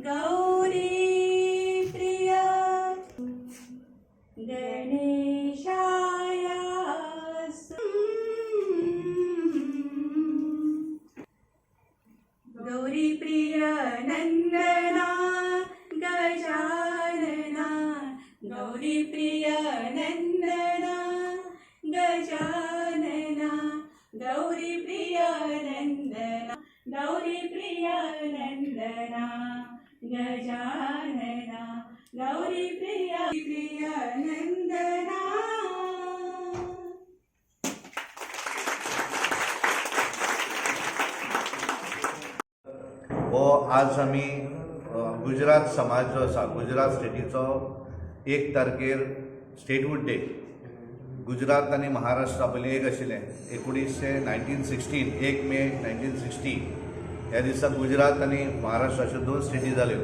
गौरी प्रिय गणेशाय गौरी प्रिय नंदना गजानना गौरी प्रिय नंदना गजानना गौरी प्रिय नंदना गौरी प्रिय नंदना गजानना गौरी प्रिय प्रिय नंदना. हो आज आमी गुजरात समाज जो आसा गुजरात स्टेटीचो 1 तारखेर स्टेटहूड डे. गुजरात आनी महाराष्ट्रा पयलीं एक आशिल्लें 1916 1 मे 1960 ह्या दिसा गुजरात आनी महाराष्ट्र अश्यो 2 स्टेटी जाल्यो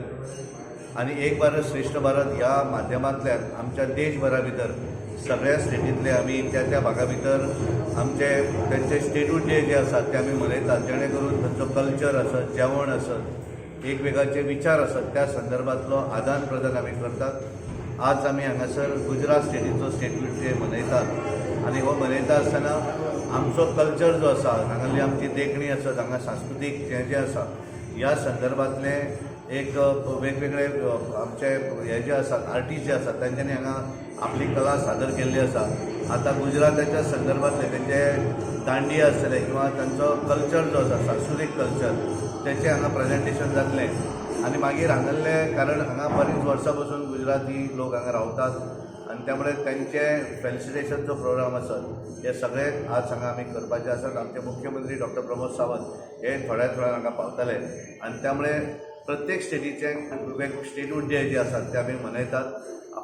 आनी एक भारत श्रेष्ठ भारत ह्या माध्यमांतल्यान आमच्या देशभरा भितर सगळ्या स्टेटींतले आमी त्या भागा भितर आमचे तेंचे स्टेटहूड डे जे आसात ते आमी मनयतात, जेणे करून तांचो कल्चर आसत, जेवण आसत, एकमेकांचे विचार आसत, त्या संदर्भांतलो आदान प्रदान आमी करतात. आज आमी हांगासर गुजरात स्टेटीचो स्टेटहूड डे मनयतात आनी हो मनयता आसतना आमचो कल्चर जो आसा, हांगाली आमची देखणी आसत, हांगा सांस्कृतीक जे आसा ह्या संदर्भांतले एक वेगवेगळे आमचे हे जे आसात आर्टिस्ट जे आसात तांच्यांनी हांगा आपली कला सादर केल्ली आसा. आतां गुजराताच्या संदर्भांतले तेंचे दांडिया आसतले किंवा तांचो कल्चर जो आसा सांस्कृतीक कल्चर तेचें हांगा प्रेजेंटेशन जातलें आनी मागीर हांगासले कारण हांगा बरींच वर्सां पासून गुजराती लोक हांगा रावतात आनी त्यामुळे तेंचे फेलिसिटेशनचो प्रोग्राम आसत हे सगळे आज हांगा आमी करपाचे आसात. आमचे मुख्यमंत्री डॉक्टर प्रमोद सावंत हे थोड्याच वेळान हांगा पावतले आनी त्यामुळे प्रत्येक स्टेटीचे स्टेटहूड डे जे आसात ते आमी मनयतात.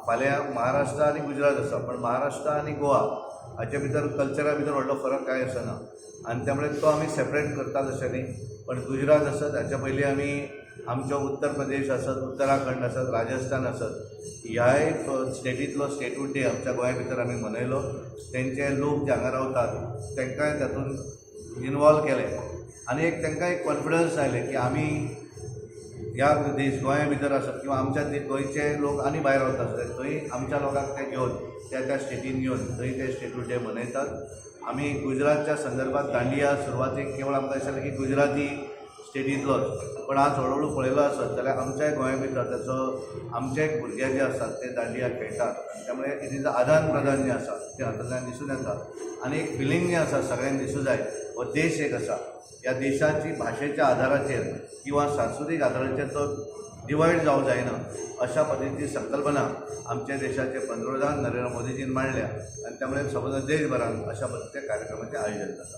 फाल्यां महाराष्ट्र आनी गुजरात आसा पण महाराष्ट्र आनी गोवा हाचे भितर कल्चरा भितर व्हडलो फरक कांय आसना आनी त्यामुळे तो आमी सेपरेट करतात अशें न्ही. पण गुजरात आसत हाच्या पयलीं आमी आमचो उत्तर प्रदेश आसत, उत्तराखंड आसत, राजस्थान आसत ह्याय स्टेटींतलो स्टेटहूड डे आमच्या गोंया भितर आमी मनयलो. तेंचे लोक जे हांगा रावतात तांकांय तातूंत इनवॉल्व केले आनी एक तांकां एक कॉन्फिडन्स आयलें की आमी ह्या देश गोंया भितर आसत किंवा आमच्या गोंयचे लोक आनी भायर रावता आसत थंय आमच्या लोकांक ते घेवन त्या स्टेटीन घेवन थंय ते स्टेटहूड डे मनयतात. आमी गुजरातच्या संदर्भात दांडिया सुरवातेक केवळ आमकां दिसलें की गुजराती स्टेटींतलोच पण आज हळूहळू पळयलो आसत जाल्यार आमच्याय गोंया भितर ताचो आमचे भुरगे जे आसात ते दांडिया खेळटात आनी त्यामुळे हेजें आदान प्रदान जें आसा तें हातूंतल्यान दिसून येता आनी एक फिलींग जें आसा सगळ्यांक दिसूं जाय हो देश एक आसा ह्या देशाची भाशेच्या आधाराचेर किंवा सांस्कृतीक आधाराचेर तो डिवायड जावंक जायना अशा पद्दतीची संकल्पना आमच्या देशाचे पंतप्रधान नरेंद्र मोदीजीन मांडल्या आनी त्यामुळे संपूर्ण देशभरान अशा पद्दतीच्या कार्यक्रमाचें आयोजन जाता.